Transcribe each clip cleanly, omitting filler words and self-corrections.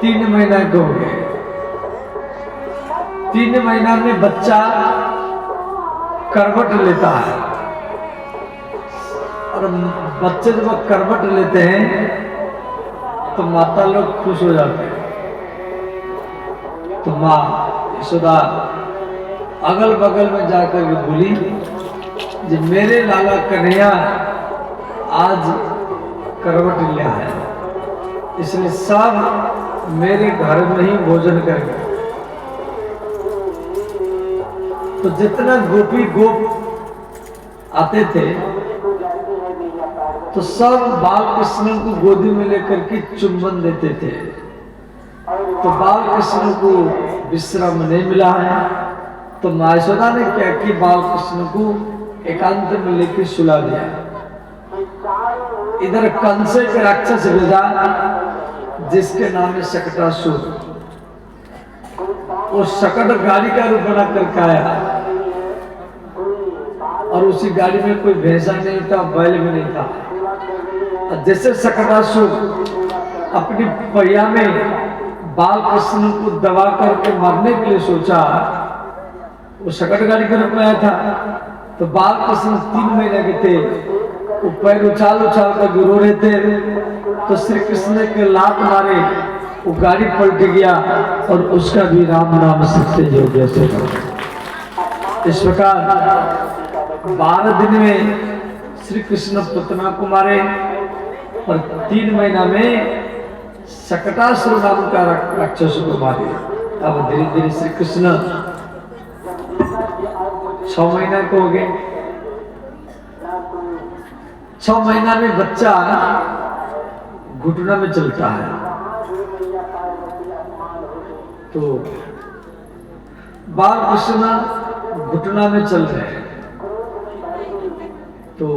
3 महीना के हो गए। 3 महीना में बच्चा करवट लेता है, और बच्चे जब करवट लेते हैं तो माता लोग खुश हो जाते हैं। तो माँ यशोदा अगल बगल में जाकर के बोली, जी मेरे लाला कन्हैया आज करवट लिया है, इसलिए सब मेरे घर में ही भोजन करेंगे। तो जितना गोपी गोप आते थे तो सब बाल कृष्ण को गोदी में लेकर के चुंबन देते थे। तो बाल कृष्ण को विश्राम नहीं मिला है, तो माँ यशोदा ने क्या कि बाल कृष्ण को एकांत में लेकर सुला दिया। इधर कंस के राक्षस भेजा जिसके नाम है शकटासुर। वो शकट गाड़ी का रूप बना करके आया, और उसी गाड़ी में कोई भैंसा नहीं था, बैल भी नहीं था। जैसे शकटासुर अपनी पहिया में बाल कृष्ण को दबा करके मारने के लिए सोचा, वो शकट गाड़ी के रूप में आया था। तो बाल कृष्ण 3 महीने के थे, वो पैर उछाल उछाल कर रो रहे थे। तो श्री कृष्ण के लात मारे, वो गाड़ी पलट गया और उसका भी राम नाम सत्य हो गया। इस प्रकार 12 दिन में श्री कृष्ण पुतना को मारे, और 3 महीना में शकटासुर नाम का राक्षस को मारे। अब धीरे धीरे श्री कृष्ण 6 महीना को हो गए। 6 महीना में बच्चा घुटना में चलता है। तो बाल कृष्ण घुटना में चल रहे हैं। तो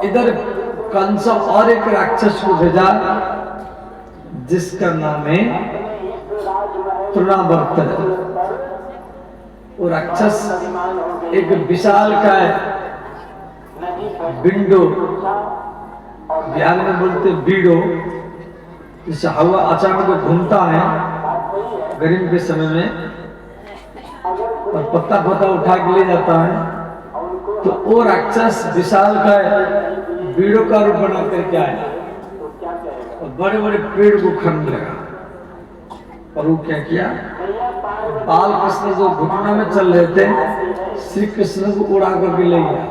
इधर कंस और एक राक्षस को भेजा जिसका नाम है तृणावर्त। वो राक्षस एक विशाल का बिंडो, बिहार में बोलते बीडो, जिससे हवा अचानक घूमता है गर्मी के समय में और पत्ता पत्ता उठा के ले जाता है। तो वो राक्षस विशाल का बीड़ों का रूप बना करके आया और बड़े बड़े पेड़ को खनने लगा। और वो क्या किया, बाल कृष्ण जो घुटना में चल रहे थे, श्री कृष्ण को उड़ा करके ले गया।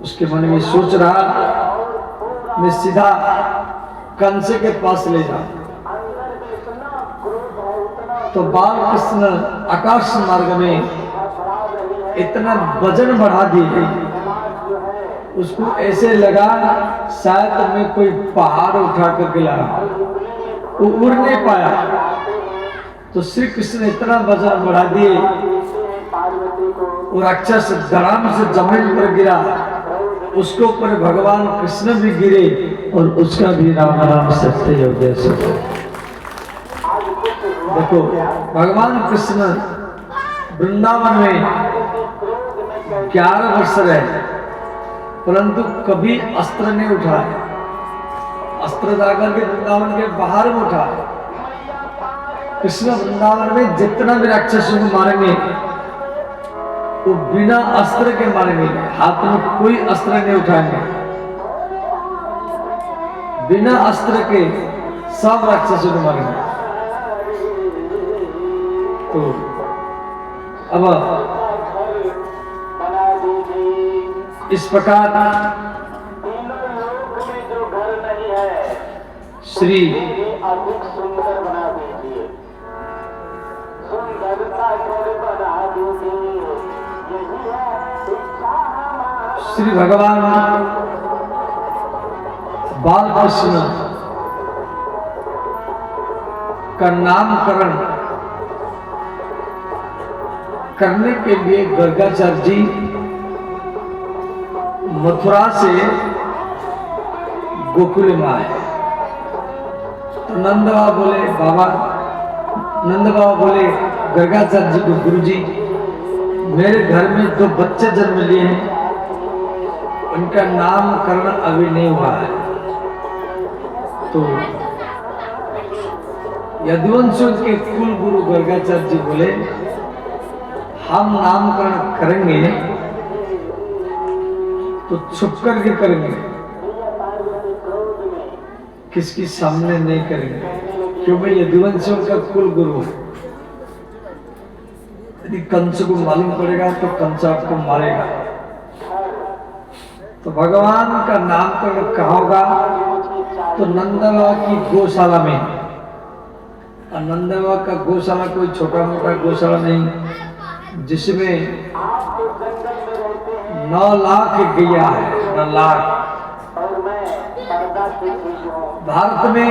उसके मन में सोच रहा, मैं सीधा कंस के पास ले जाऊं। तो बाल कृष्ण आकाश मार्ग में इतना वजन बढ़ा दिए, उसको ऐसे लगा शायद मैं कोई पहाड़ उठा करके ला रहा हूं। वो उड़ नहीं पाया। तो श्री कृष्ण इतना वजन बढ़ा दिए, वो राक्षस धड़ाम से जमीन पर गिरा, उसके ऊपर भगवान कृष्ण भी गिरे और उसका भी राम राम सत्य हो गया। देखो भगवान कृष्ण वृंदावन में 11 वर्ष रहे, परंतु कभी अस्त्र नहीं उठाए। अस्त्र जाकर के वृंदावन के बाहर में उठाए। कृष्ण वृंदावन में जितना भी राक्षसों को मारेंगे वो बिना अस्त्र के मारेंगे, हाथ में कोई अस्त्र नहीं उठाएंगे। बिना अस्त्र के सब राक्षसों को मारेंगे। तो अब इस प्रकार श्री श्री भगवान बाल कृष्ण का नामकरण करने के लिए गर्गाचार्य जी मथुरा से गोकुल में आए। तो नंद बाबा बोले, बाबा नंद बाबा बोले गर्गाचार्य जी को, गुरु जी मेरे घर में 2 बच्चे जन्म लिए हैं, उनका नामकरण अभी नहीं हुआ है। तो यदुवंशियों के कुल गुरु गर्गाचार्य जी बोले हम नामकरण करेंगे तो छुप करके करेंगे, किसकी सामने नहीं करेंगे, क्योंकि यदुवंशियों का कुल गुरु है। यदि कंस को मालूम पड़ेगा तो कंस आपको मारेगा। तो भगवान का नामकरण कहाँ होगा? तो नंदवा की गौशाला में। और नंदवा का गौशाला कोई छोटा मोटा गौशाला नहीं, जिसमें 9 लाख गैया है। 9 लाख। भारत में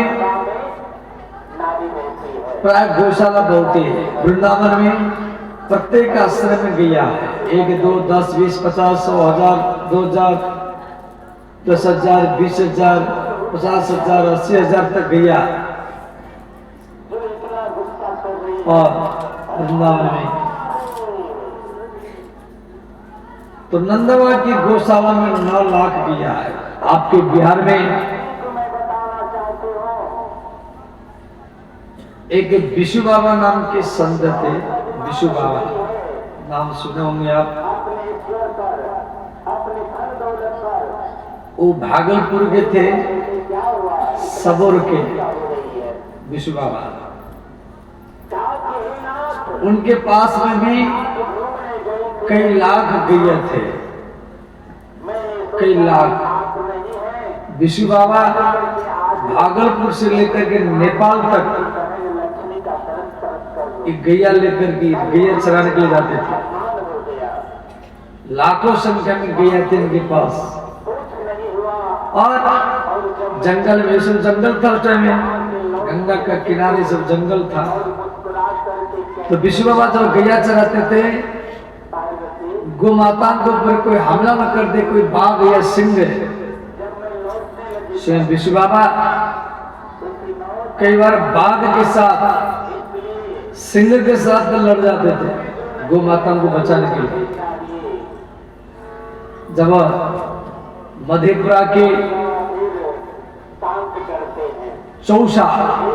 प्राय गौशाला बहुत है। वृंदावन में प्रत्येक आश्रम में गैया है। 1, 2, 10, 20, 50, 100, 1000, 2000, 10,000, 20,000, 50,000, 80,000 तक गैया। और वृंदावन में तो नंदवा की गौशाला में 9 लाख गैया है। आपके बिहार में एक विशु बाबा नाम के संत थे। विशु बाबा नाम सुने होंगे आप। वो भागलपुर के थे, सबोर के विशु बाबा। उनके पास में भी कई लाख गैया थे, कई लाख। विशु बाबा भागलपुर से लेकर के नेपाल तक एक गैया लेकर के गैया चराने के लिए जाते थे। लाखों संख्या में गैया थे इनके पास। और जंगल में, सब जंगल था उस टाइम में, गंगा का किनारे सब जंगल था। तो विशु बाबा जब गैया चराते थे, गौ माता के ऊपर कोई हमला न कर दे, कोई बाघ या सिंह। स्वयं विशु बाबा कई बार बाघ के साथ, सिंह के साथ लड़ जाते थे गौ माता को बचाने के लिए। जब मधेपुरा के चौसा,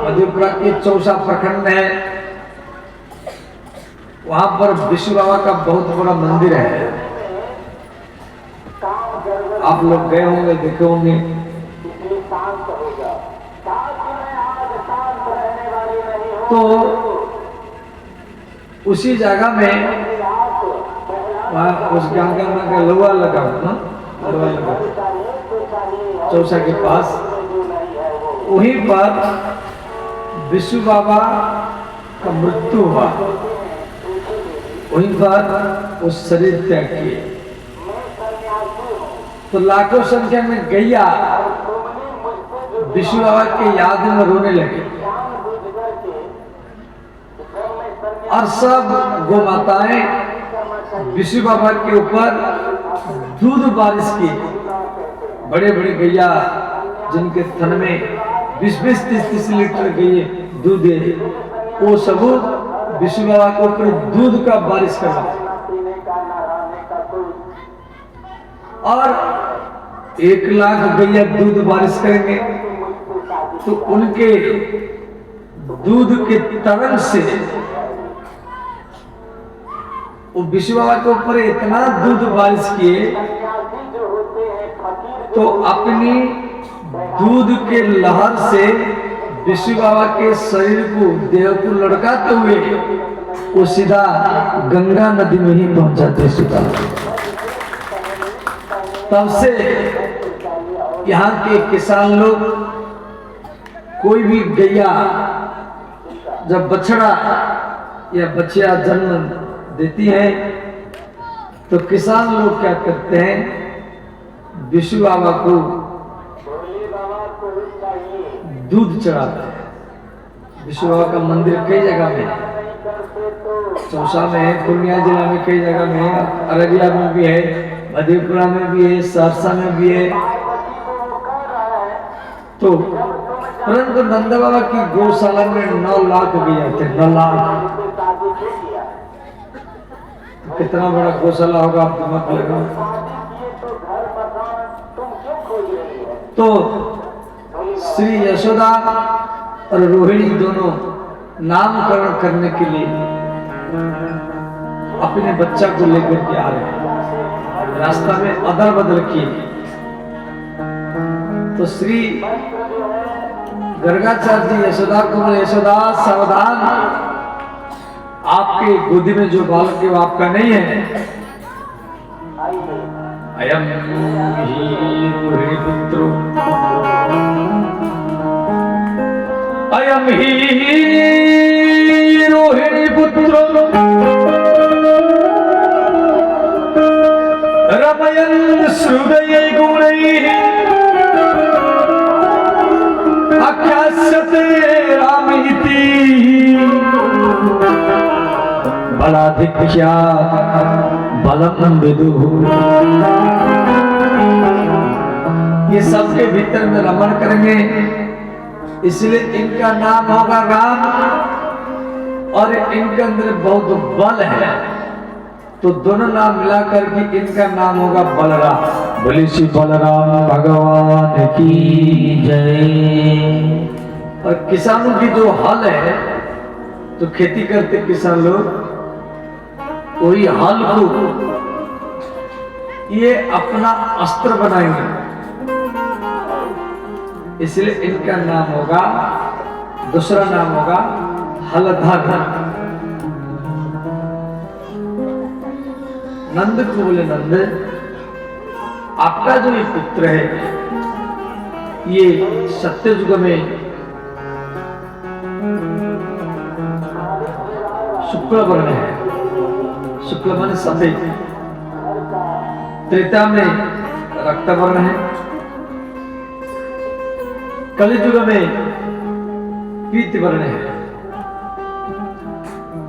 मधेपुरा के चौसा प्रखंड है, वहां पर विशु बाबा का बहुत बड़ा मंदिर है। आप लोग गए होंगे, देखे होंगे। तो उसी जगह में उस गंगा में का लोहा लगा हुआ, लोहा लगा चौसा के पास, वहीं पर विशु बाबा का मृत्यु हुआ। वहीं पर वो शरीर त्याग किए। तो लाखों संख्या में गैया विशु बाबा के याद में रोने लगे। और सब गौ माताएं विशु बाबा के ऊपर दूध बारिश की। बड़े बड़े गैया जिनके थन में 20-20, 30-30 लीटर गैया दूध है, वो सब विशु बाबा के ऊपर दूध का बारिश करवा। और 1 लाख गैया दूध बारिश करेंगे तो उनके दूध के तरंग से वो विशु बाबा के ऊपर इतना दूध बारिश किए, तो अपनी दूध के लहर से विशु बाबा के शरीर को, देह को लड़काते हुए वो सीधा गंगा नदी में ही पहुंच जाते सीधा। तब से यहाँ के किसान लोग कोई भी गैया जब बछड़ा या बच्चिया जन्म देती है तो किसान लोग क्या करते हैं, विशु बाबा को दूध चढ़ाते हैं। विशु बाबा का मंदिर कई जगह में है, चौसा में है, पूर्णिया जिला में कई जगह में है, अररिया में भी है, मधेपुरा में भी है, सहरसा में भी है। तो परंतु नंद बाबा की गौशाला में 9 लाख गैया थे। 9 लाख कितना बड़ा गौशाला होगा, आप दिमाग लगाओ। तो श्री यशोदा और रोहिणी दोनों नामकरण करने के लिए अपने बच्चा को लेकर के आ रहे हैं। रास्ता में अदल बदल किए तो श्री गर्गाचार्य जी यशोदा को बोले, यशोदा सावधान, आपके गोदी में जो बालक है वो आपका नहीं है। अयम ही रोहिणी पुत्रो, अयम ही रोहिणी पुत्रो रमयन् हृदये गुणैः आख्यास्यते रामेति बलाधिक्या बलम विदुः। ये सबके भीतर में रमण करेंगे, इसलिए इनका नाम होगा राम और इनके अंदर बहुत बल है, तो दोनों नाम मिलाकर के इनका नाम होगा बलराम। बोले श्री बलराम भगवान की जय। और किसानों की जो हल है, तो खेती करते किसान लोग वही हल को ये अपना अस्त्र बनाएंगे, इसलिए इनका नाम होगा, दूसरा नाम होगा हलधर। नंद को बोले, नंद आपका जो ये पुत्र है ये सत्ययुग में शुक्ल वर्ण है, शुक्ल वर्ण सफेद, त्रेता में रक्त वर्ण है, कलियुग में पीत वर्ण है।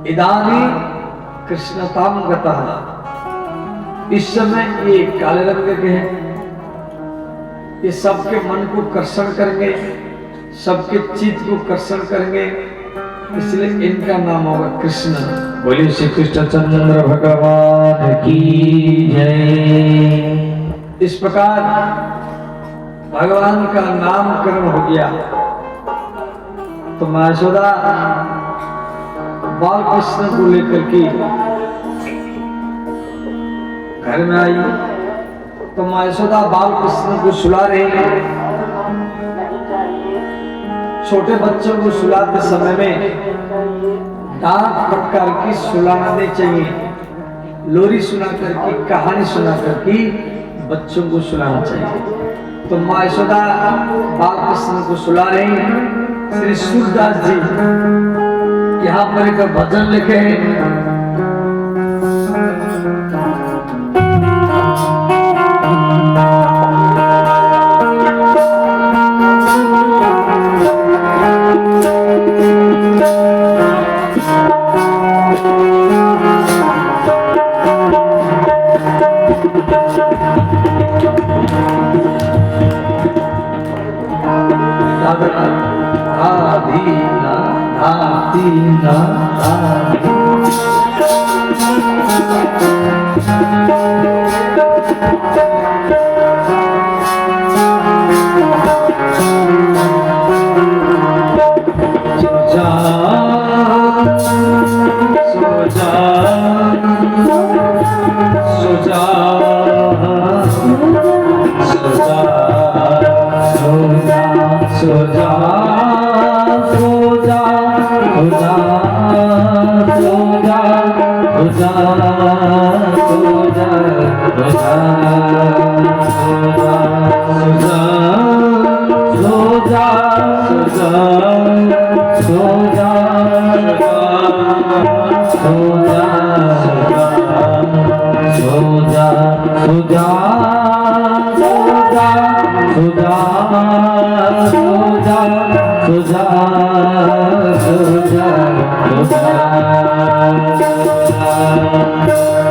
इदानी कृष्णताम गतः, इस समय ये काले रंग के हैं। ये सबके मन को कर्षण करेंगे, सबके चित्त को कर्षण करेंगे, इसलिए इनका नाम होगा कृष्ण। बोलिए श्री कृष्णचंद्र भगवान की जय। इस प्रकार भगवान का नामकरण हो गया। तो मां यशोदा बाल कृष्ण को लेकर के घर में आई, तो मां यशोदा बाल कृष्ण को सुला रही है। छोटे बच्चों को सुलाते समय में डांट फटकार की सुलाना नहीं चाहिए, लोरी सुना करके, कहानी सुना करके बच्चों को सुलाना चाहिए। तो मां यशोदा बाल कृष्ण को सुला रही हैं। श्री सूरदास जी यहाँ पर एक भजन लिखे हैं,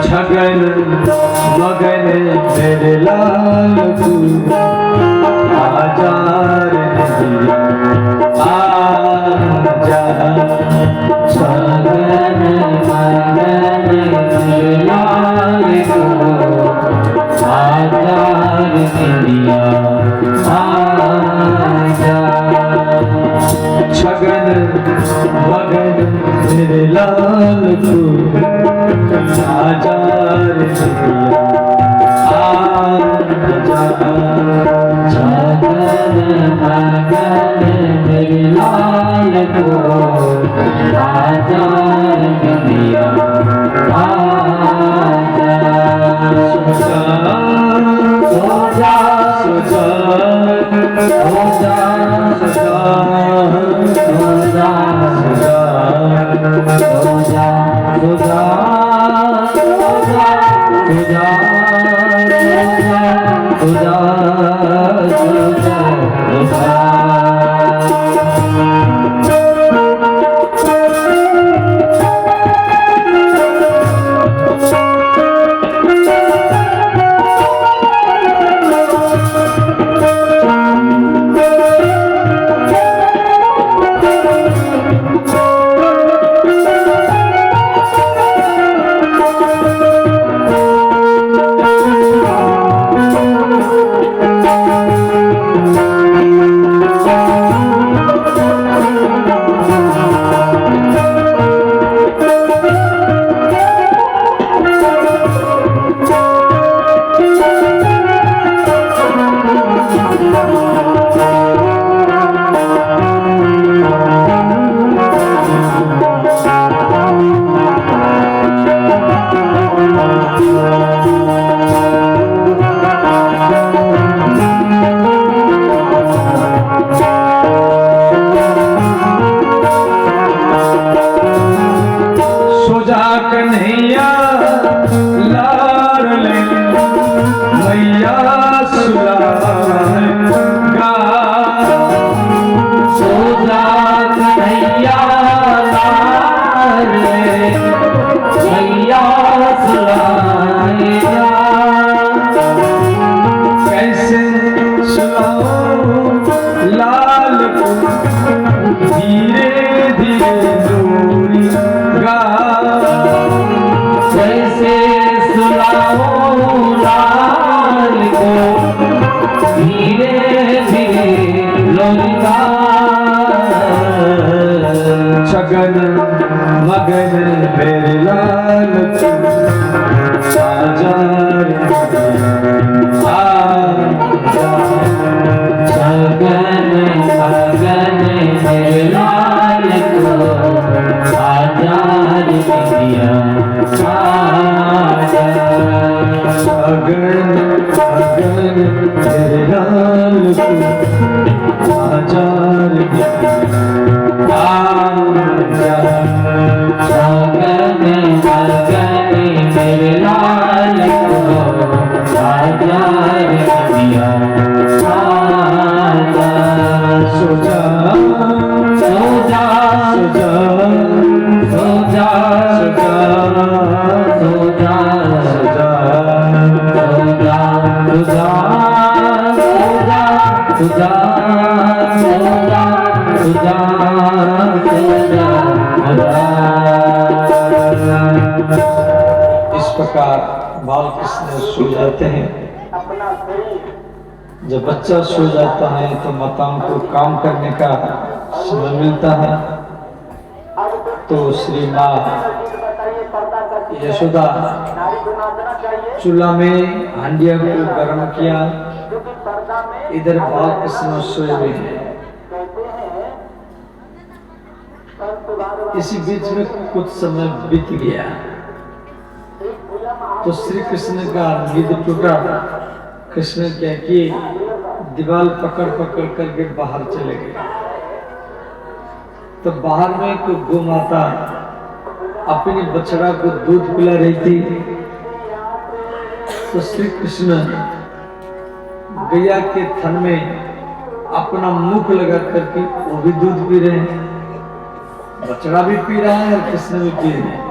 छगन मगन मेरे लाल तू आजा रे आजा। छगन मगन मेरे लाल तू आजा रे आजा। मगन मेरे लाल को आजा कन्हैया आजा। सो जा सो जा सो जा सो जा सो जा सो जा कन्हैया लाडले मैया सुलाएगा। सो जा कन्हैया लाडले मैया सुलाएगा। कैसे सुलाऊं लाल को धीरे धीरे दूरीगा। कैसे सुलाऊं लाल को धीरे धीरे लोरिगा। छगन मगन मेरे लाल को आजा रे आजा। छगन मगन मेरे लाल को आजा रे कन्हैया आजा। छगन मगन मेरे लाल को आजा रे आजा। छगन मगन मेरे लाल को आजा रे कन्हैया आजा। सो जा सो जा सो जा सो जा सो जा सो जा सो जा सो जा सो जा सो जा सो जा इस प्रकार बाल कृष्ण सो जाते हैं। जब बच्चा सो जाता है तो माताओं को काम करने का समय मिलता है। तो श्री माँ यशोदा चूल्हा में हांडिया को गर्म किया। इधर बाल कृष्ण सोए हुए हैं। इसी बीच में कुछ समय बीत गया तो श्री कृष्ण का नींद टूटा। कृष्ण क्या किए, दीवार पकड़ पकड़ करके बाहर चले गए। तो बाहर में एक गौ माता अपनी बछड़ा को दूध पिला रही थी। तो श्री कृष्ण गैया के थन में अपना मुख लगा करके वो भी दूध पी रहे हैं। बछड़ा भी पी रहा है और कृष्ण भी पी रहे हैं।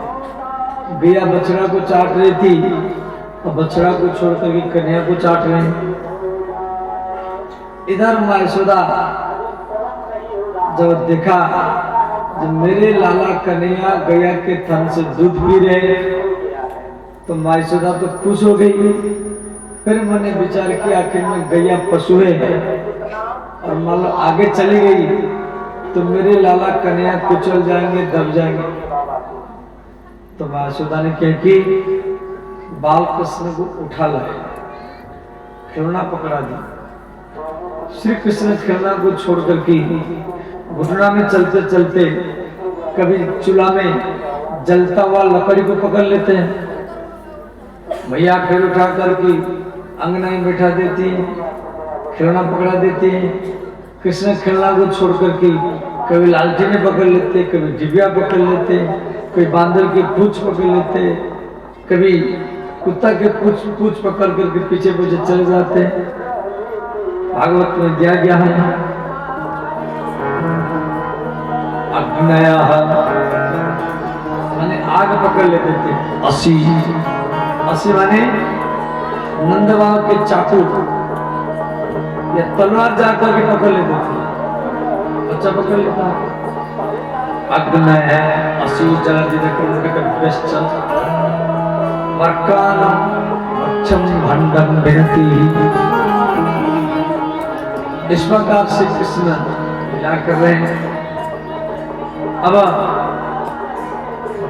गैया बछड़ा को चाट रही थी और बछड़ा को छोड़ करके कन्या को चाट रहे हैं। इधर माँ यशोदा जब देखा जब मेरे लाला कन्हैया गैया के थन से दूध पी रहे तो माँ यशोदा तो खुश हो गई। फिर मैंने विचार किया आखिर में गैया पशु है और मान लो आगे चली गई तो मेरे लाला कन्हैया कुचल जाएंगे, दब जाएंगे। तो माँ यशोदा ने क्या कि बाल कृष्ण को उठा लाए, खिलौना पकड़ा दी श्री कृष्ण खेलना को छोड़कर के घुटना में चलते चलते कभी चूल्हा में जलता हुआ लकड़ी को पकड़ लेते हैं। भैया फिर उठा करके अंगना में बैठा देती है, खिलौना पकड़ा देती है। कृष्ण खेलना को छोड़ करके कभी लालटेने पकड़ लेते, कभी डिबिया पकड़ लेते, कभी बांदर की पूंछ पकड़ लेते, कभी कुत्ता के पूंछ पकड़ करके पीछे पीछे चले जाते हैं। भागवत में दिया गया है अग्नया माने आग पकड़ लेते थे। असी माने नंद बाबा के चाकू या तलवार जाकर के पकड़ लेते थे, बच्चा पकड़ लेता। अग्नया असी जलदिदकर्णकट्वश्च वर्कानं वक्षं भंडं विनति। इस प्रकार से कृष्ण क्या कर रहे हैं। अब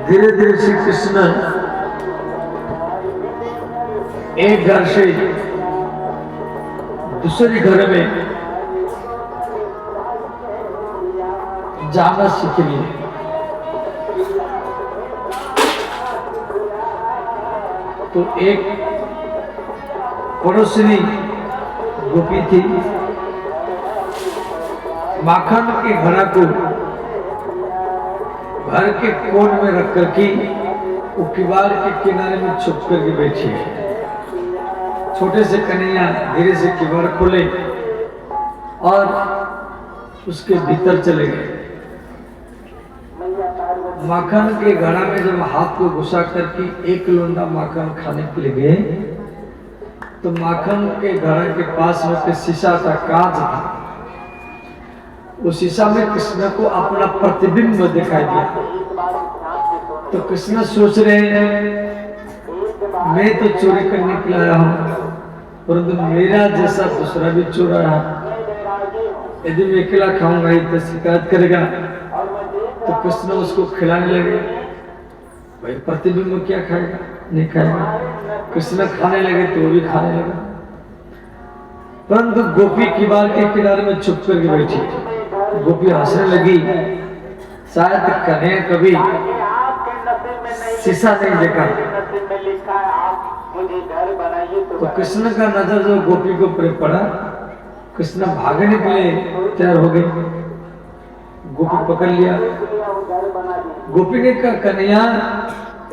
धीरे धीरे श्री कृष्ण एक घर से दूसरे घर में जाना सीख लिए। तो एक पड़ोसिनी गोपी थी, माखन के घड़ा को घर के कोन में रख करके वो किवाड़ के किनारे में छुप करके बैठी है। छोटे से कन्हैया धीरे से किवाड़ खोले और उसके भीतर चले गए। माखन के घड़ा में जब हाथ को घुसा करके एक लोंदा माखन खाने के लिए गए तो माखन के घड़ा के पास में एक शीशा का कांच था। उस शीशा में कृष्ण को अपना प्रतिबिंब दिखाई दिया। तो कृष्ण सोच रहे हैं मैं तो चोरी करने के लिए आया हूं, परंतु मेरा जैसा दूसरा भी चोर आया, यदि मैं अकेला खाऊंगा ही तो शिकायत करेगा। तो कृष्ण उसको खिलाने लगे। भाई प्रतिबिंब क्या खाएगा, नहीं खाएगा। कृष्ण खाने लगे तो वो भी खाने लगा, परंतु गोपी किवाड़ के किनारे में छुप करके बैठी। गोपी हंसने लगी, शायद कन्हैया कभी शीशा नहीं देखा। तो कृष्ण का नजर जो गोपी के ऊपर पड़ा, कृष्ण भागने के लिए तैयार हो गए। गोपी पकड़ लिया। गोपी ने कहा कन्हैया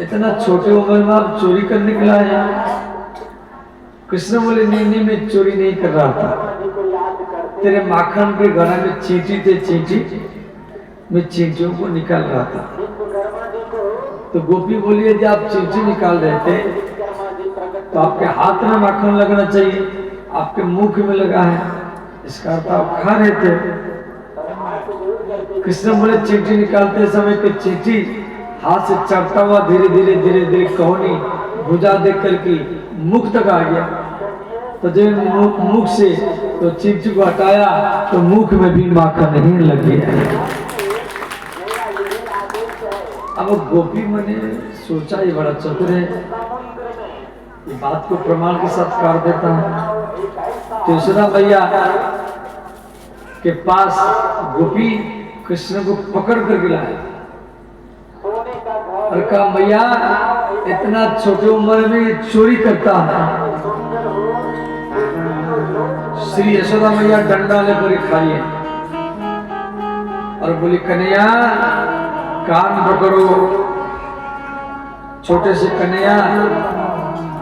इतना छोटे उम्र में आप चोरी करने के लिए आए। कृष्ण बोले नहीं मैं चोरी नहीं कर रहा था, तेरे माखन के घड़ा में चींटी थे, चींटी मैं चींटियों को निकाल रहा था। तो गोपी बोली यदि आप चींटी निकाल रहे थे तो आपके हाथ में माखन लगना चाहिए, आपके मुंह में लगा है, इसका अर्थ आप खा रहे थे। कृष्ण बोले चींटी निकालते समय तो चींटी हाथ से चढ़ता हुआ धीरे धीरे कहोनी भुजा देख करके मुख तक आ गया। तो जब मुख से तो चींटी को हटाया तो मुख में भी माखन नहीं लग गया। अब गोपी मैंने सोचा ये बड़ा चतुर है, ये बात को प्रमाण के साथ कर देता हूं। तो यशोदा मैया के पास गोपी कृष्ण को पकड़ कर लाए और कहा मैया इतना छोटे उम्र में ये चोरी करता है। श्री यशोदा मैया डंडा लेकर खाई है और बोली कन्हैया कान पकड़ो। छोटे से कन्हैया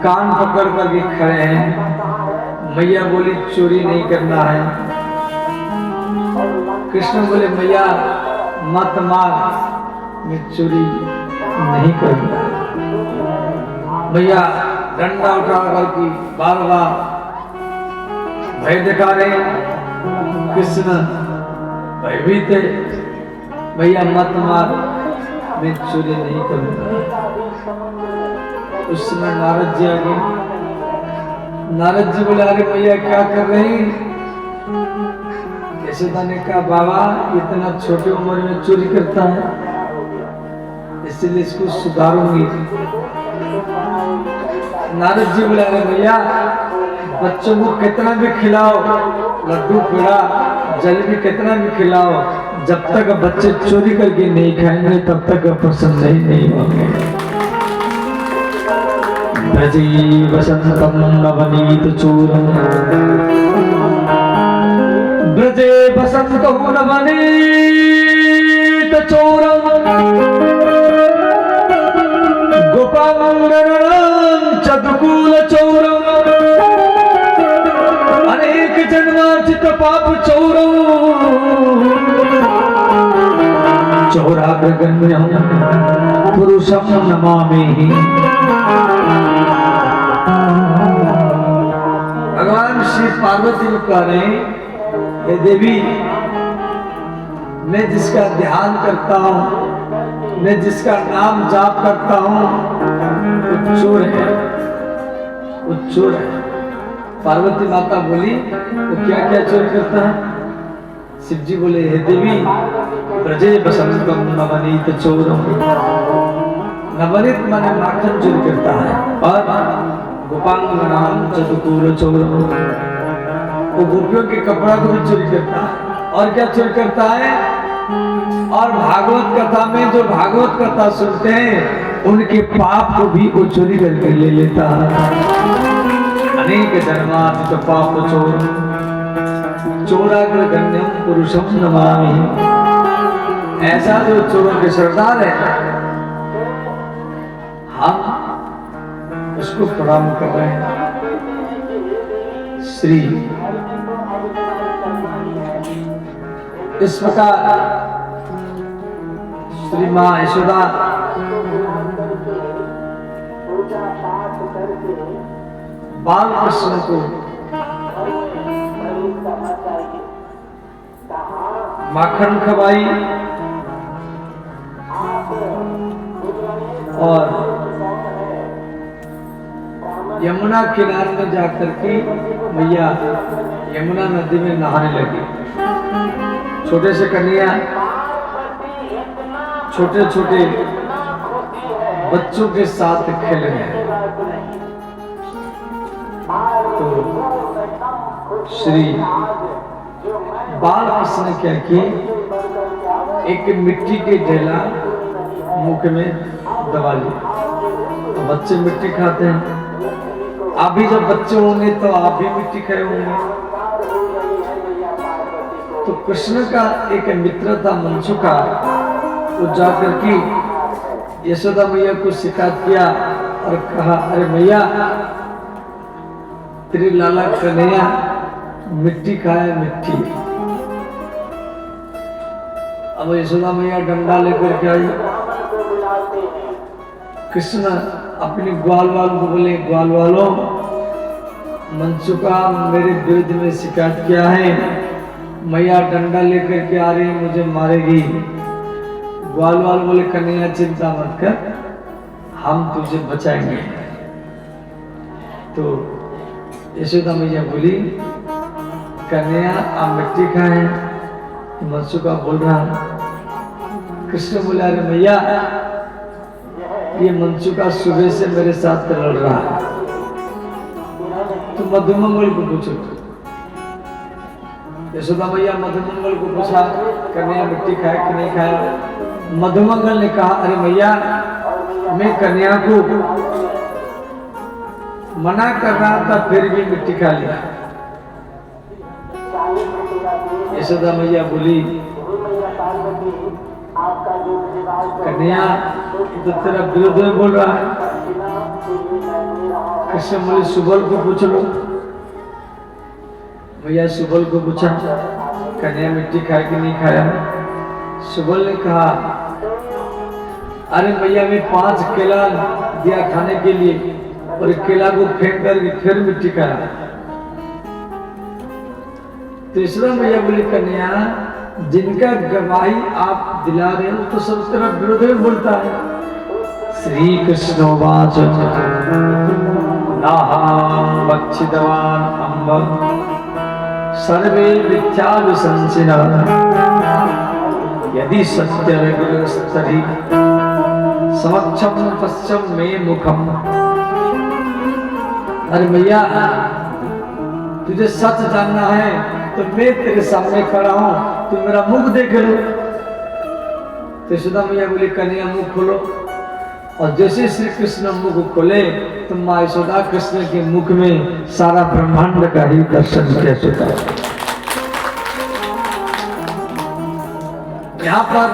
कान पकड़ कर भी खड़े हैं। मैया बोली चोरी नहीं करना है। कृष्ण बोले मैया मत मार, मैं चोरी नहीं करूंगा। मैया डंडा उठा करके बार बार भय दिखा रहे। कृष्ण भयभीत है, भैया मत मार, मैं चोरी नहीं करूंगा। उस समय नारद जी आ गए। नारद जी बोले अरे भैया क्या कर रही। यशोदा ने कहा बाबा इतना छोटे उम्र में चोरी करता है, इसलिए इसको सुधारूंगी। नारद जी बोले अरे भैया बच्चों को कितना भी खिलाओ लड्डू पेड़ा जलेबी कितना भी खिलाओ, जब तक बच्चे चोरी करके नहीं खाएंगे तब तक प्रसन्न नहीं होंगे। ब्रजे वसंतम नवनीत चूरम, ब्रजे वसंतम नवनीत चूरम, गोपामंगलम चतुकूल चौरम, अनेक जन्मार्जित पाप चौरम, चौराग्रगण्यम पुरुषम नमामि। भगवान श्री पार्वती को कह रहे हैं, हे देवी, मैं जिसका ध्यान करता हूँ, मैं जिसका नाम जाप करता हूँ, वो चोर है, वो चोर है। पार्वती माता बोली, वो क्या क्या चोरी करता है? शिव जी बोले, हे देवी, ब्रजे बसंतम नवनीत चोरम, नवनीत माने माखन चोरी करता है, और गोपांगनाम चतुकूल चोरम, वो गोपियों के कपड़ा को भी चोरी करता है। और क्या चोरी करता है? और भागवत कथा में जो भागवत कथा सुनते हैं उनके पाप को भी वो चोरी करके ले लेता है। अनेक जन्मार्जित पाप चोर, चौराग्रगण्यम पुरुषम नमामि। ऐसा जो चोरों के सरदार है, हम उसको प्रणाम कर रहे हैं। श्री इस प्रकार श्री मां यशोदा बाल कृष्ण को माखन खवाई और यमुना किनारे में जाकर के मैया यमुना नदी में नहाने लगी। छोटे से कन्या छोटे छोटे बच्चों के साथ खेल रहे हैं। तो श्री बाल कृष्ण ने क्या किए, एक मिट्टी के ढेला मुख में दबा लिया। तो बच्चे मिट्टी खाते हैं, आप भी जब बच्चे होंगे तो आप भी मिट्टी खाए होंगे। तो कृष्ण का एक मित्र था मनसुखा, वो जाकर के यशोदा मैया को शिकायत किया और कहा, अरे मैया, तेरे लाला कन्हैया मिट्टी खाए, मिट्टी। अब यशोदा मैया डंडा लेकर के आई। कृष्ण अपने ग्वाल वालों को बोले, ग्वाल वालों, मनसुखा मेरे विरुद्ध में शिकायत किया है, मैया डंडा लेकर के आ रही, मुझे मारेगी। ग्वाल वाल बोले, कन्हैया चिंता मत कर, हम तुझे बचाएंगे। तो यशोदा मैया बोली, कन्हैया आप मिट्टी खाएं। मनसुखा बोल रहा है। कृष्ण बोला, अरे मैया, ये मनसुखा सुबह से मेरे साथ लड़ रहा है, तो मधुमंगल को पूछो। यशोदा मैया मधुमंगल को पूछा, कन्हैया मिट्टी खाए कि नहीं खाया? मधुमंगल ने कहा, अरे मैया, मैं कन्हैया को मना कर रहा था, फिर भी मिट्टी खा लिया। यशोदा मैया बोली, कन्हैया तो तेरा विरोध में बोल रहा है। कृष्ण बोले, सुबल को पूछ लो। मैया सुबल को पूछा, कन्हैया मिट्टी खाया कि नहीं खाया? सुबल ने कहा, अरे मैया, मैं 5 केला दिया खाने के लिए और केला को फेंक कर फिर मिट्टी खाया। तीसरा मैया बोली, कन्हैया, जिनका गवाही आप दिला रहे हो तो सब तरफ विरोध में बोलता है। श्री कृष्ण वाच नाहं भक्षितवान् अम्ब सर्वे मिथ्या विसंसिनः यदि सत्यस्तरि समक्षम पश्चिम मे मुखम। अरे मैया, तुझे सच जानना है तो मैं तेरे सामने खड़ा हूं, तू मेरा मुख देख लो। तो यशोदा मैया बोली कन्हैया मुख खोलो। और जैसे श्री कृष्ण मुख खोले तो माँ यशोदा कृष्ण के मुख में सारा ब्रह्मांड का ही दर्शन किया चुका। यहाँ पर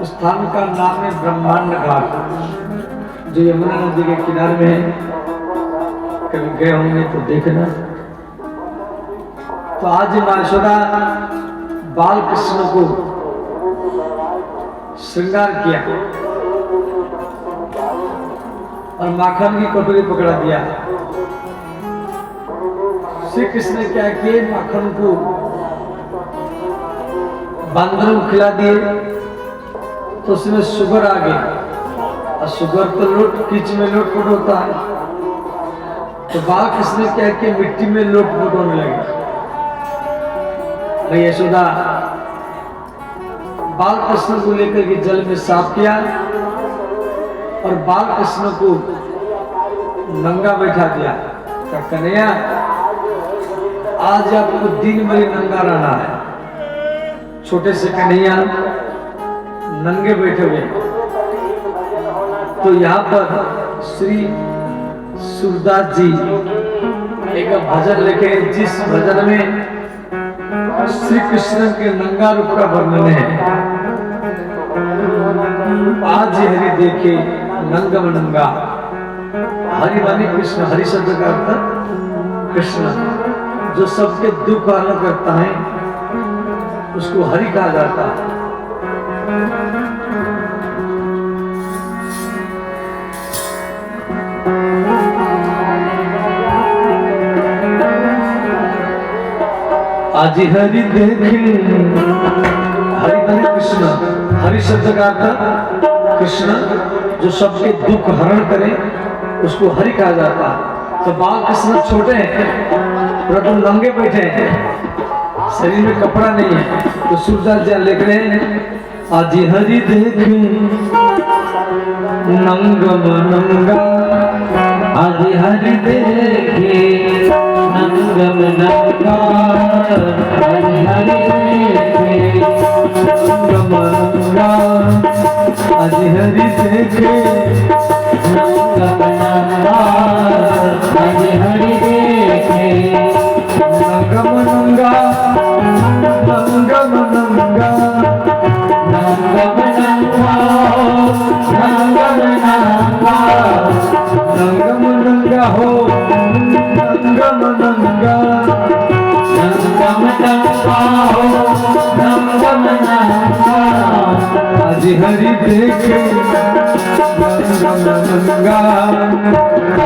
स्थान का नाम है ब्रह्मांड घाट, जो यमुना नदी के किनारे में है। कभी गए होंगे तो देखना। तो आज माँ यशोदा बाल कृष्ण को श्रृंगार किया और माखन की कटोरी पकड़ा दिया। श्री कृष्ण ने क्या किए, माखन को बांदरों को खिला दिए तो उसमें शुगर आ गई। और शुगर तो कीच में लोटपोट होता है। तो बाल कृष्ण ने क्या किया, मिट्टी में लोटपोट होने लगे। भाई यशोदा बाल कृष्ण को लेकर के जल में साफ किया और बाल कृष्ण को नंगा बैठा दिया। कन्हैया आज आपको दिन भर नंगा रहना है। छोटे से कन्हैया नंगे बैठे हुए। तो यहाँ पर श्री सूरदास जी एक भजन लिखे, जिस भजन में श्री कृष्ण के नंगा रूप का वर्णन है। आज हरि देखे नंगम नंगा। हरि माने कृष्ण, हरि शब्द का अर्थ कृष्ण, जो सबके दुख हरण करता है उसको हरि कहा जाता है। आज हरि देखे, हरि माने कृष्ण, हरि शब्द का अर्थ कृष्ण, जो सबके दुख हरण करे उसको हरि कहा जाता है। तो बाल कृष्ण छोटे हैं परंतु नंगे बैठे हैं, शरीर में कपड़ा नहीं है। तो सूरदास जी लिख रहे हैं, आज हरि देखे नंगम नंगा। आज हरि देखे नंगम नंगा। आज हरि देखे नंगम नंगा। आज हरि देखे नंगम नंगा। आज हरि देखे नंगम नंगा। नंगम नंगा। नंगम नंगा। नंगम नंगा। नंगम नंगा हो, नंगम नंगा। नंगम नंगा हो, नंगम नंगा। आज हरि देखे नंगम नंगा।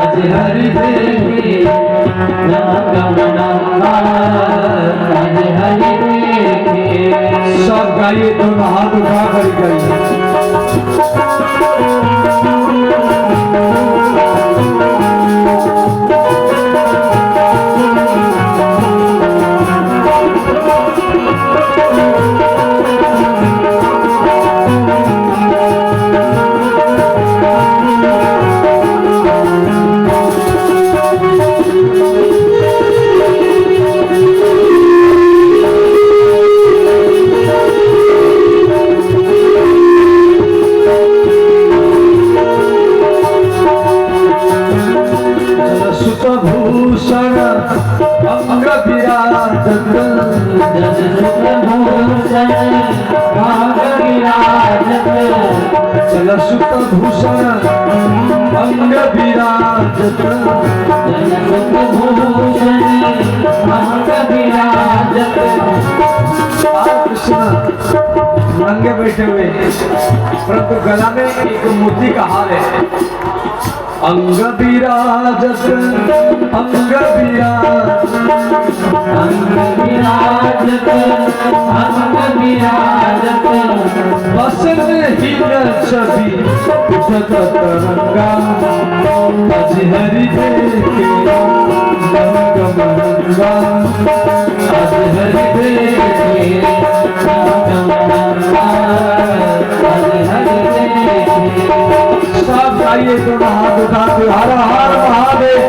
आज हरि देखे नंगम नंगा। आज हरि देखे। सब गाइए, दोनों हाथ उठा कर गाइए। भूषण अंग विराजत, भूषण भाग विराजत। चल सुत भूषण अंग विराजत। भूषण अंग विराजत। कृष्ण नंगे बैठे हुए परंतु गला में एक मोती का हार है। अंग विराजत, अंग विराजत, अंग विराजत, अंग विराजत। वसन हीन छवि उठत तरंगा। आज हरि देखे नंगम नंगा। आज हरि देखे नंगम नंगा। आज हरि देखे। सब गाइए, दोनों हाथ उठा के हर हर महादेव।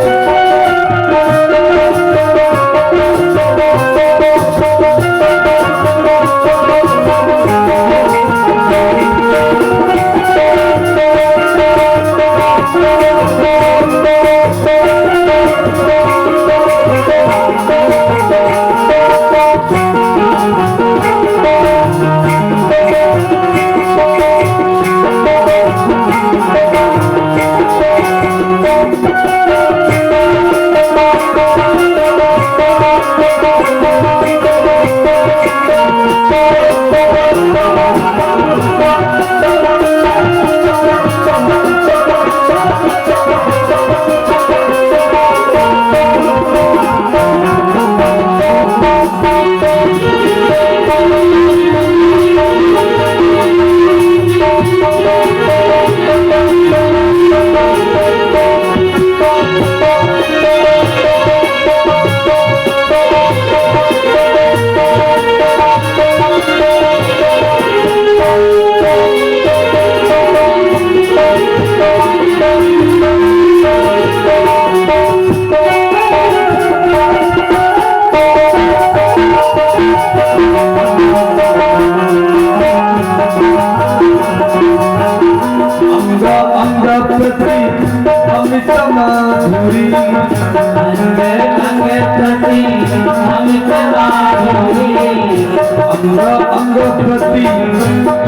अंग प्रति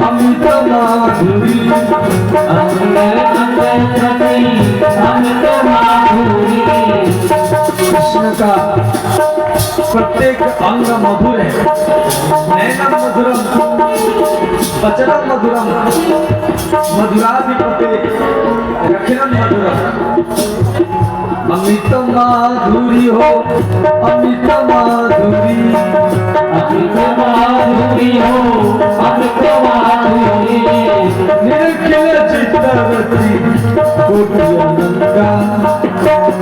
अमित माधुरी, अंग अंग प्रति अमित माधुरी। कृष्ण का प्रत्येक अंग मधुर है। नैनम मधुरम वचनम मधुरम मधुराधिपते रखिणम मधुरम। अमित माधुरी हो अमित माधुरी, अमित माधुरी हो अमित माधुरी। निरखिल चित्तवती कोटि अनंगा,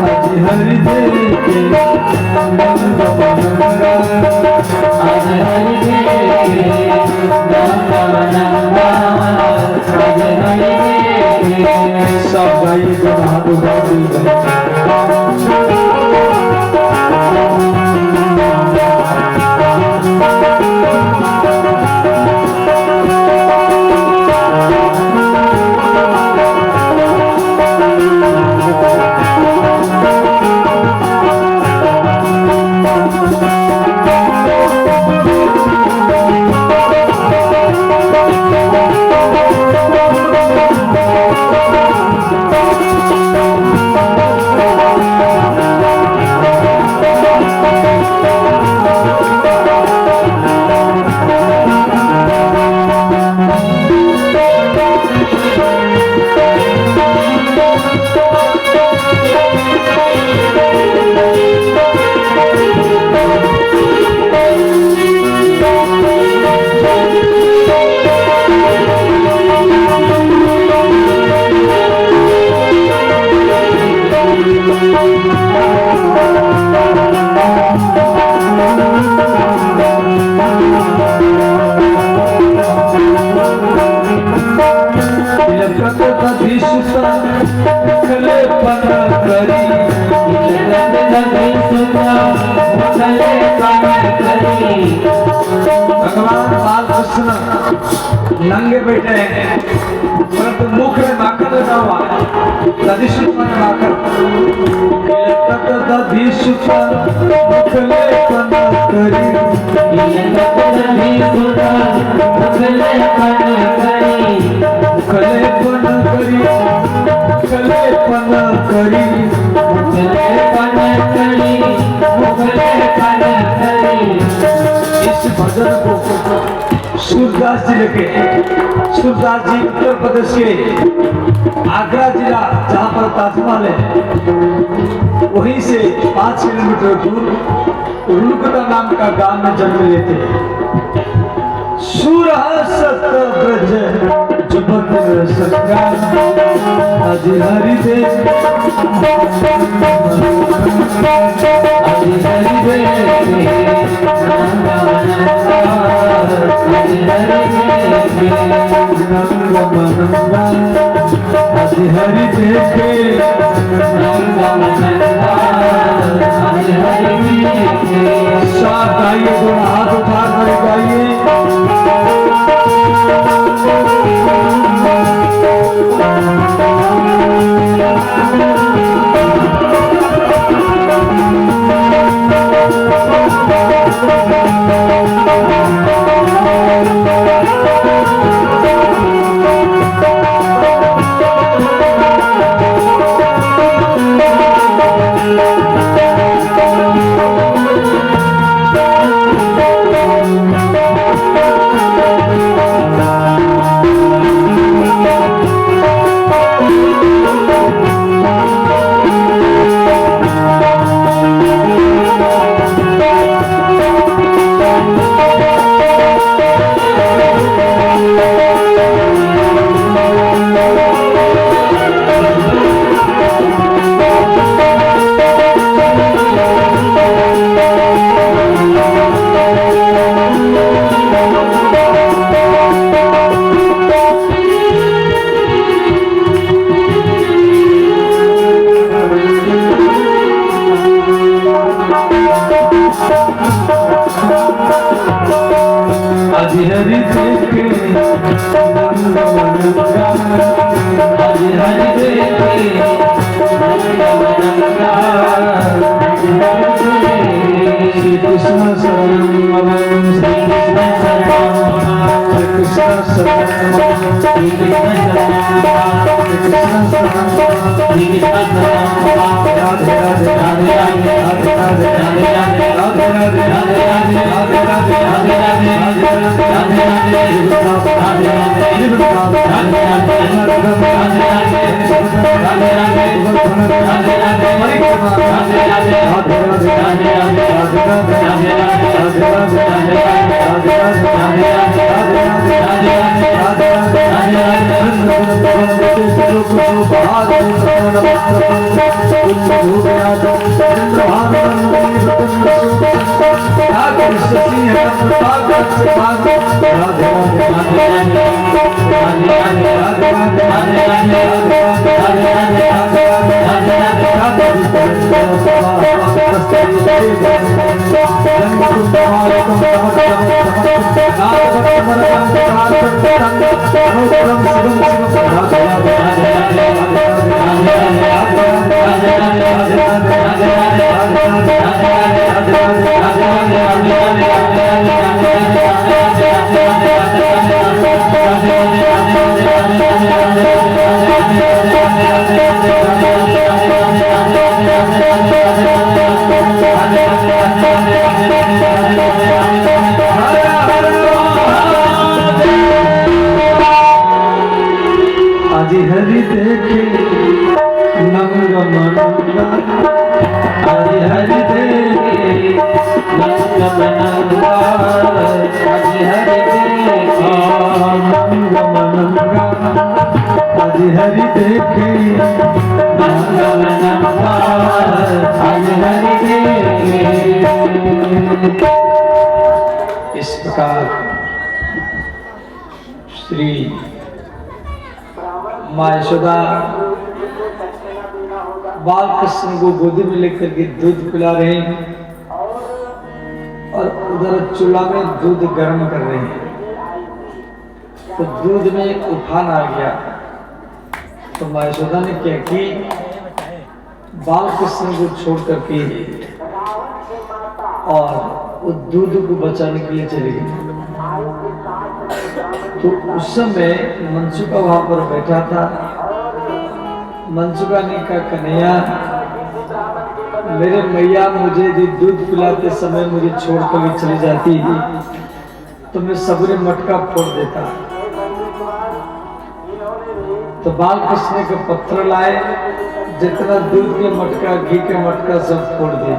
अज हरि देखे नंद मनंगा, आज हरि देखे नंद मनंगा, आज हरि देखे। सब गाइए गुण भगवान बालकृष्ण नंगे बैठे हैं, परंतु मुख में माखन लगा हुआ है। दधिसुत मन माखन दधिसुत मुख लेपन करी, मुख लेपन करी, मुख लेपन करी, मुख लेपन करी, मुख लेपन करी, मुख लेपन करी। इस भजन को सूरदास जी लिखे। सूरदास जी उत्तर प्रदेश के आगरा जिला जहाँ पर ताजमहल है, वहीं से 5 किलोमीटर दूर रुलकता नाम का गांव में जन्म लेते। सुरहसत ब्रज जुबत संगा, आज हरि दे आज हरि दे आज हरि देखे साथ गाइए, थोड़ा हाथ उठा कर गाइए। Krishna Saranam, Shri Krishna Saranam. Hari देखे नंग मनंगा, हरि हरि देखे नंग मनंगा, हरि हरि देखे नंग मनंगा, हरि हरि देखे नंग मनंगा, हरि हरि देखे। इस प्रकार श्री माँ यशोदा बाल कृष्ण को गोदी में लेकर के दूध पिला रहे हैं और उधर चूल्हा में दूध गर्म कर रहे हैं। तो दूध में एक उफान आ गया। तो माँ यशोदा ने क्या कि बाल कृष्ण को छोड़ करके और वो दूध को बचाने के लिए चली गई। तो उस समय मनसुका वहां पर बैठा था। मनसुका ने कहा, कन्हैया मेरे मैया मुझे यदि दूध पिलाते समय मुझे छोड़ कर भी चली जाती तो मैं सबरे मटका फोड़ देता। तो बाल कृष्ण के पत्थर लाए, जितना दूध के मटका घी के मटका सब फोड़ दिए।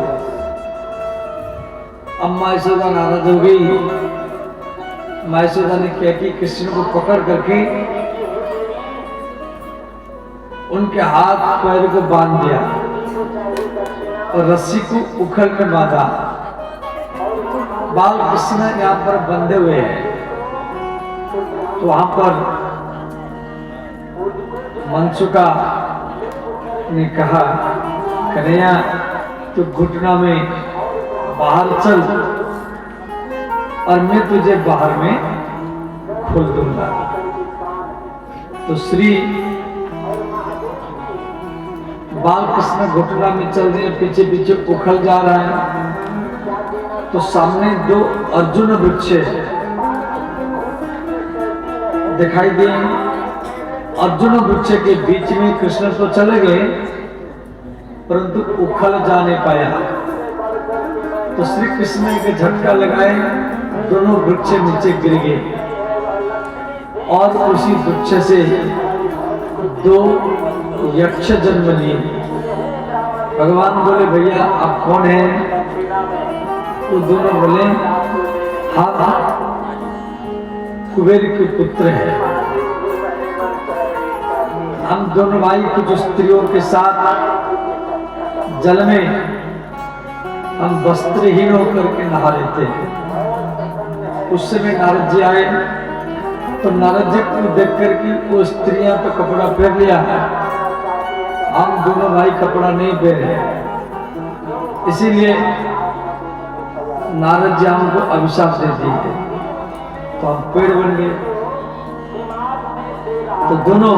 अम्मा यशोदा नाराज हो गई। माँ यशोदा ने क्या कि कृष्ण को पकड़ करके उनके हाथ पैर को बांध दिया और रस्सी को उखल में बांधा। बाल कृष्ण यहाँ पर बंधे हुए हैं। तो वहां पर मनसुका ने कहा, कन्हैया तू घुटना में बाहर चल और मैं तुझे बाहर में खोल दूंगा। तो श्री बाल कृष्ण घुटना में चल रहे हैं, पीछे पीछे उखल जा रहा है। तो सामने दो अर्जुन वृक्ष दिखाई दिए। अर्जुन वृक्ष के बीच में कृष्ण तो चले गए परंतु उखल जा नहीं पाया। तो श्री कृष्ण के झटका लगाए, दोनों वृक्ष नीचे गिर गए और उसी वृक्ष से दो यक्ष जन्म लिए। भगवान बोले, भैया आप कौन हैं? वो दोनों बोले, हम कुबेर के पुत्र हैं। हम दोनों भाई कुछ स्त्रियों के साथ जल में हम वस्त्रहीन होकर के नहा लेते हैं। उस समय नारद जी आए तो नारद जी को देख करके वो स्त्रियां तो कपड़ा पहन लिया, हम दोनों भाई कपड़ा नहीं पहने। इसीलिए नारद जी हमको अभिशाप दे दिए, तो हम पेड़ बन गए। तो दोनों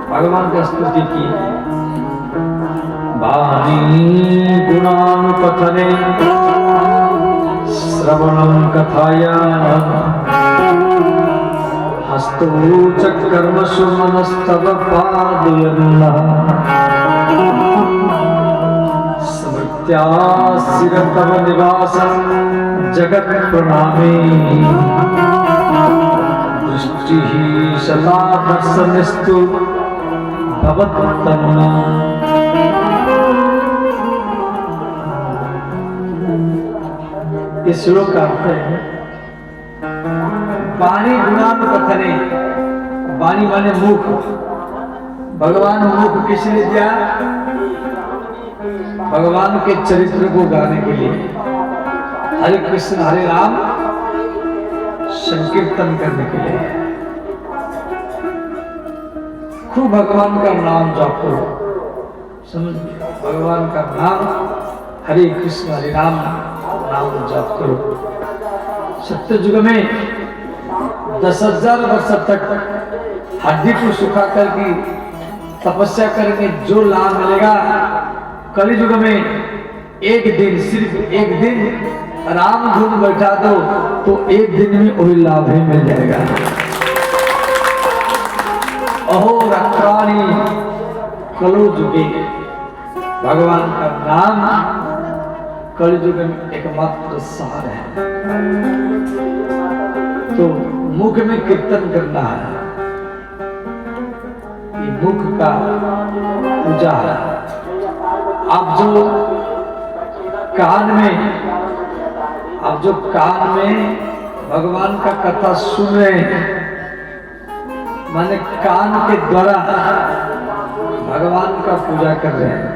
भगवान का स्तुति की। वाणी गुणान कथने श्रवणं कथाया हस्तौ च कर्मसु मनस्तव पादयन्नः स्मृत्या शिरतव निवासं जगत् प्रणामे दृष्टिः सदा दर्शनस्तु भवत्तनुना। इस श्लोक का अर्थ है वाणी गुणान कथने, वाणी माने मुख, भगवान मुख किस लिए दिया? भगवान के चरित्र को गाने के लिए, हरे कृष्ण हरे राम संकीर्तन करने के लिए। खूब भगवान का नाम जाप करो, समझ भगवान का नाम हरे कृष्ण हरे राम नाम जाप करो। सत्य युग में 10,000 वर्ष तक हड्डी को सुखा करके तपस्या करके जो लाभ मिलेगा, कलि युग में एक दिन, सिर्फ एक दिन राम धुन बैठा दो तो एक दिन में वही लाभ ही मिल जाएगा। अहो रक्राणी कलो युगे, भगवान का नाम कलियुग में एकमात्र सार है। तो मुख में कीर्तन करना है, ये मुख का पूजा है। आप जो कान में भगवान का कथा सुन रहे हैं, माने कान के द्वारा भगवान का पूजा कर रहे हैं।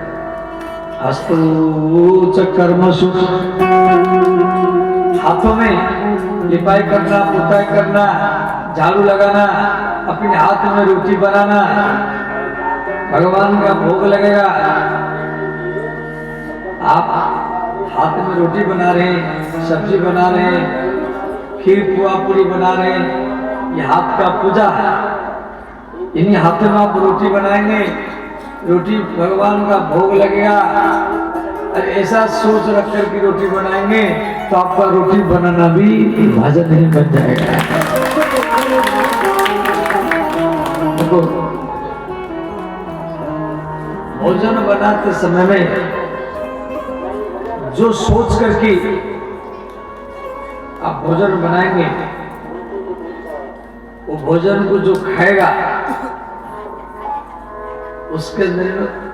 हस्तौ च कर्मसु, हाथों में लिपाई करना, पुताई करना, झाड़ू लगाना, अपने हाथ में रोटी बनाना, भगवान का भोग लगेगा। आप हाथ में रोटी बना रहे हैं, सब्जी बना रहे हैं, खीर पुआ पूरी बना रहे हैं, ये हाथ का पूजा है। इन्हीं हाथों में आप रोटी बनाएंगे, रोटी भगवान का भोग लगेगा। अरे ऐसा सोच रख कर की रोटी बनाएंगे तो आपका रोटी बनाना भी भजन नहीं बन जाएगा। देखो, भोजन बनाते समय में जो सोच करके आप भोजन बनाएंगे, वो भोजन को जो खाएगा उसके अंदर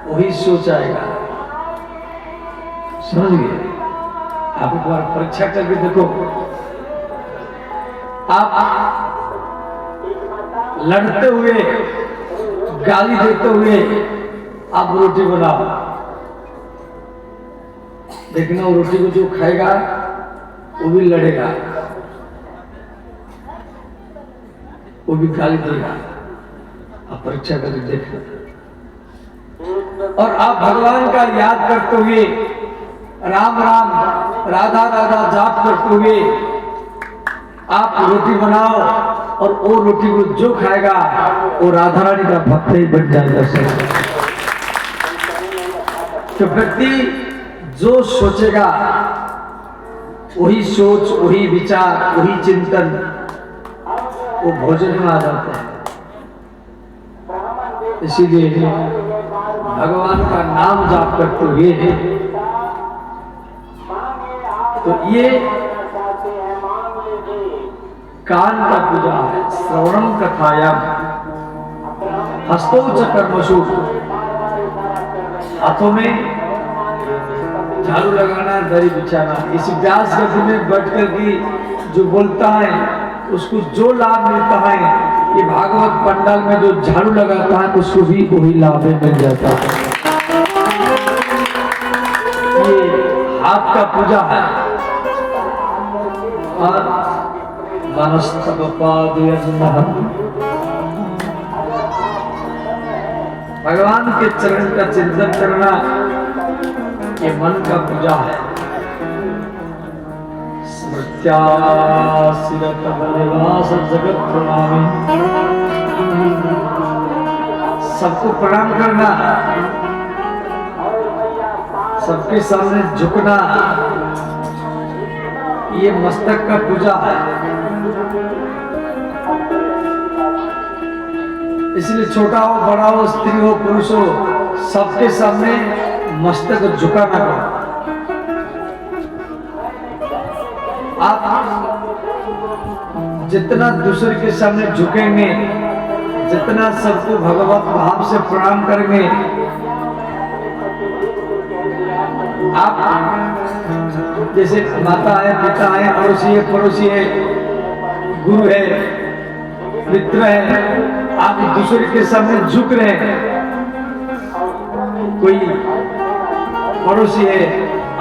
वही सोच आएगा। समझ गए? आप एक बार परीक्षा करके देखो, आप लड़ते हुए, गाली देते हुए आप रोटी बनाओ, देखना वो रोटी को जो खाएगा वो भी लड़ेगा, वो भी गाली देगा। आप परीक्षा करके देखना। और आप भगवान का याद करते हुए, राम राम राधा राधा जाप करते हुए आप रोटी बनाओ, और वो रोटी को जो खाएगा वो राधा रानी का भक्त ही बन जाएगा। तो व्यक्ति जो सोचेगा वही सोच, वही विचार, वही चिंतन वो भोजन में आ जाता है। इसीलिए भगवान का नाम जाप करते हुए, तो ये कान का पूजा है। श्रवणम कथायाम हस्तौ च कर्मसु, हाथों में झाड़ू लगाना, दरी बिछाना। इस व्यास गति में बैठ कर के जो बोलता है उसको जो लाभ मिलता है, ये भागवत पंडाल में जो झाड़ू लगाता है उसको भी वही लाभ मिल जाता है। ये हाथ का पूजा है। और मनस्तव पादयन्नः, भगवान के चरण का चिंतन करना ये मन का पूजा है। स्मृत्या शिरतव निवास जगत प्रणामी, सबको प्रणाम करना, सबके सामने झुकना, ये मस्तक का पूजा है। इसलिए छोटा हो बड़ा हो स्त्री हो पुरुष हो सबके सामने मस्तक झुका ना करो। आप जितना दूसरे के सामने झुकेंगे, जितना सबको भगवत भाव से प्रणाम करेंगे, आप जैसे माता है, पिता है, पड़ोसी है, गुरु है, मित्र है, आप दूसरे के सामने झुक रहे हैं। कोई पड़ोसी है,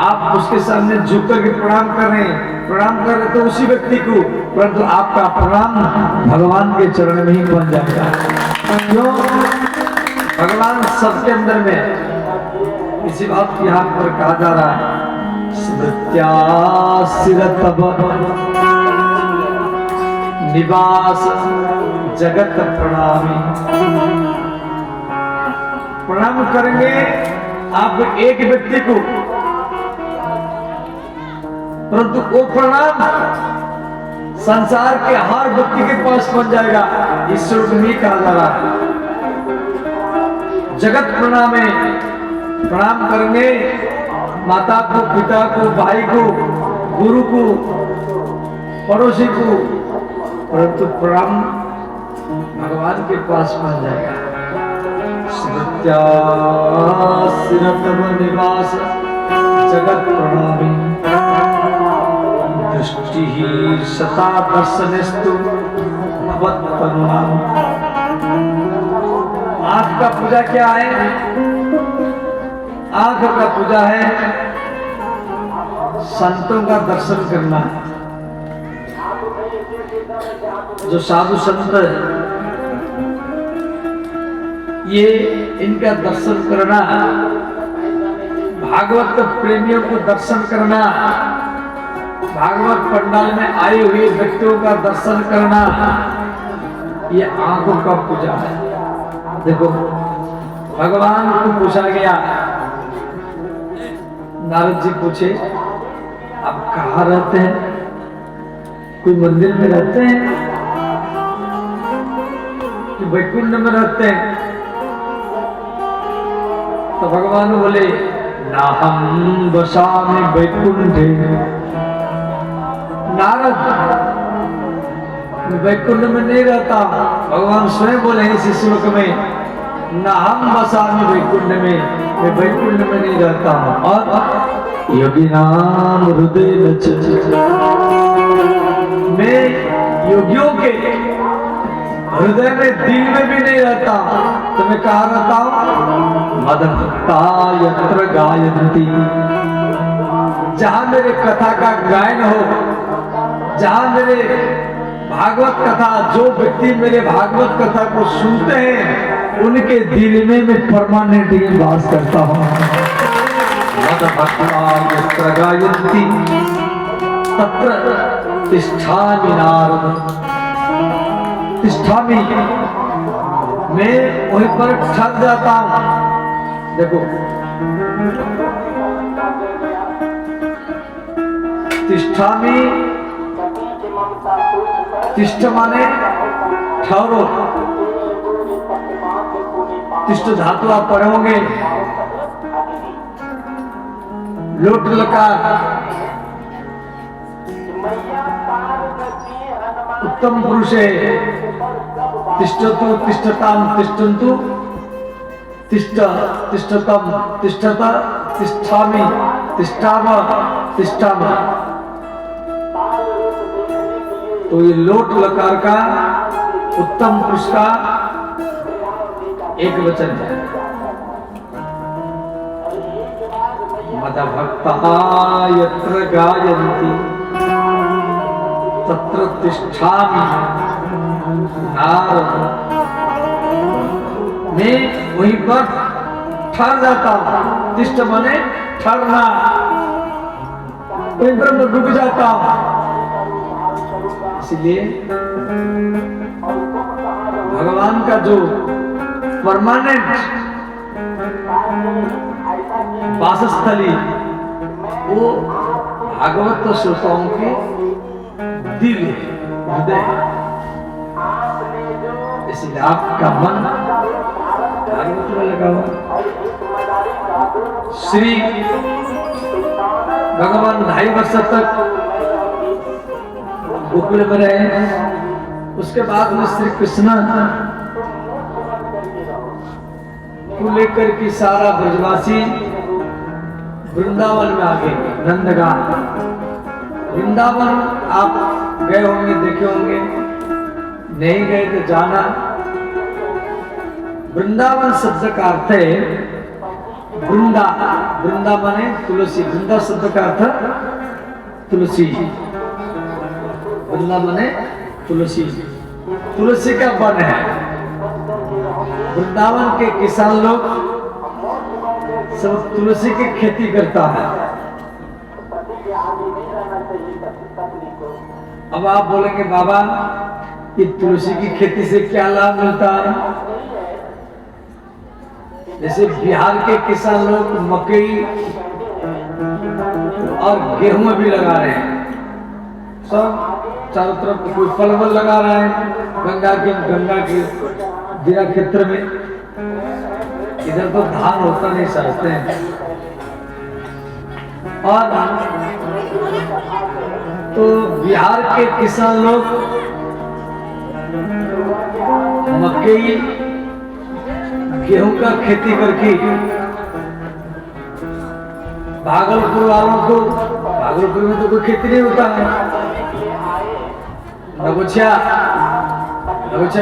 आप उसके सामने झुक करके प्रणाम कर रहे हैं, प्रणाम कर रहे तो उसी व्यक्ति को, परंतु आपका प्रणाम भगवान के चरण में ही पहुंच जाएगा। क्यों? भगवान सबके अंदर में। इसी बात की यहाँ पर कहा जा रहा है, स्मृत्या सिर तब निवास जगत प्रणामी। प्रणाम करेंगे आप एक व्यक्ति को, परंतु वो प्रणाम संसार के हर व्यक्ति के पास पहुंच जाएगा। ईश्वर में ही कहा जा रहा है जगत प्रणाम है। प्रणाम करेंगे माता को, पिता को, भाई को, गुरु को, पड़ोसी को, परंतु प्रणाम भगवान के पास पहुंच जाएगा। स्मृत्या सिरतम निवास जगत प्रणामी दृष्टि ही सता दर्शनस्तु भवत्तनुनाम। आंख का पूजा क्या है? आंख का पूजा है संतों का दर्शन करना। जो साधु संत ये इनका दर्शन करना, भागवत प्रेमियों को दर्शन करना, भागवत पंडाल में आए हुए व्यक्तियों का दर्शन करना, ये आंखों का पूजा है। देखो भगवान को पूछा गया, नारद जी पूछे आप कहाँ रहते हैं? कोई मंदिर में रहते हैं कि वैकुंठ में रहते हैं? तो भगवान बोले ना हम बसामि वैकुंठे। नारद वैकुंठ में नहीं रहता। भगवान स्वयं बोले इस श्लोक में, ना हम बसामि वैकुंठ में, मैं वैकुंठ में नहीं रहता हूं। और योगी नाम हृदय मैं योगियों के हृदय में, दिल में भी नहीं रहता। तो मैं कहाँ रहता हूं? मदभक्ता यत्र गायन्ति। जहां मेरे कथा का गायन हो, जहां मेरे भागवत कथा, जो व्यक्ति मेरे भागवत कथा को सुनते हैं उनके दिल में मैं परमानेंट वास करता हूं। मदभक्ता यत्र गायन्ति तत्र तिष्ठामि नारद। तिष्ठामि मैं वहीं पर ठग जाता हूं। देखो तिष्ठामि, तिष्ठ माने ठहरो। तिष्ठ धातु आप पढ़े होंगे, लोट लकार उत्तम पुरुष है। तिष्ठतु तिष्ठताम तिष्ठन्तु तिष्ठ तिष्ठतम तिष्ठत तिष्ठामि तिष्ठाम तिष्ठाम। तो ये लोट लकार का उत्तम पुरुष का एक वचन है। मदभक्ता यत्र गायन्ति तत्र तिष्ठामि नारद। मैं वहीं पर ठहर जाता हूं। तिष्ठ माने ठहरना, वहीं पर मैं रुक जाता हूं। इसलिए भगवान का जो परमानेंट वासस्थली वो भागवत श्रोताओं के दिल, हृदय। इसलिए आपका मन भागवत में लगा हुआ। श्री भगवान 2.5 वर्ष तक गोकुल में रहे। उसके बाद में श्री कृष्ण को लेकर के सारा ब्रजवासी वृंदावन में आ गए। नंदगान वृंदावन आप गए होंगे, देखे होंगे, नहीं गए तो जाना। वृंदावन शब्द का अर्थ है वृंदा, वृंदा माने तुलसी, वृंदा शब्द का अर्थ तुलसी, वृंदा माने तुलसी, तुलसी का वन है। वृंदावन के किसान लोग सब तुलसी की खेती करता है। अब आप बोलेंगे बाबा ये तुलसी की खेती से क्या लाभ मिलता है? जैसे बिहार के किसान लोग मकई और गेहूं भी लगा रहे हैं, सब चारों तरफ कोई फल लगा रहा है। गंगा के जिला क्षेत्र में इधर तो धान होता नहीं, समझते हैं। और तो बिहार के किसान लोग मकई गेहूं का खेती करके भागलपुर वालों को, भागलपुर में तो कोई खेती नहीं होता है, नगोछिया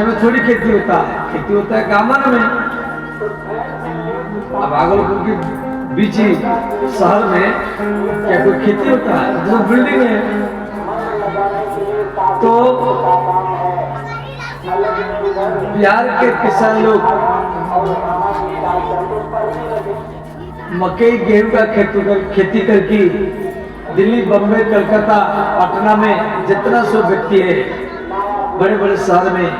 में थोड़ी खेती होता है, खेती होता है गामन में। अब भागलपुर के बीच शहर में क्या कोई खेती होता है? जो बिल्डिंग है। तो बिहार के किसान लोग मकई गेहूं का खेती करके दिल्ली, बम्बई, कलकत्ता, पटना में जितना सो व्यक्ति है बड़े बड़े शहर में,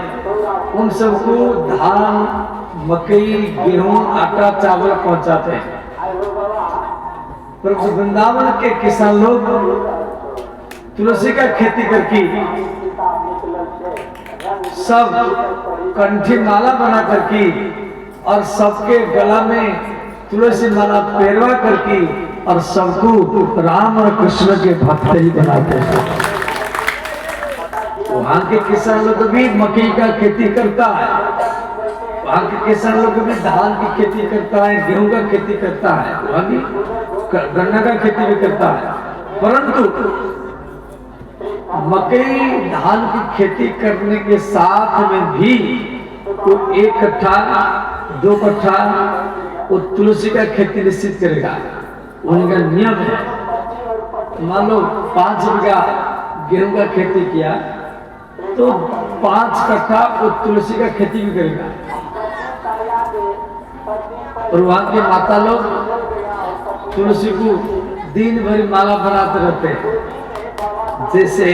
उन सबको धान, मकई, गेहूं, आटा, चावल पहुंचाते हैं। पर वृंदावन के किसान लोग तुलसी का खेती करके सब कंठी माला बना करके और सबके गला में तुलसी माला पेरवा करके और सबको राम और कृष्ण के भक्त ही बनाते हैं। वहां के किसान लोग भी मकई का खेती करता है, वहां के किसान लोग भी धान की खेती करता है, गेहूं का खेती करता है, वहां भी गन्ना का खेती भी करता है। परंतु मकई धान की खेती करने के साथ में भी वो 1 कट्ठा 2 कट्ठा वो तुलसी का खेती निश्चित करेगा, उनका नियम है। मान लो 5 बीघा गेहूं का खेती किया तो 5 कट्ठा वो तुलसी का खेती भी करेगा। और वहां के माता लोग तुलसी को दिन भर माला बनाते रहते हैं। जैसे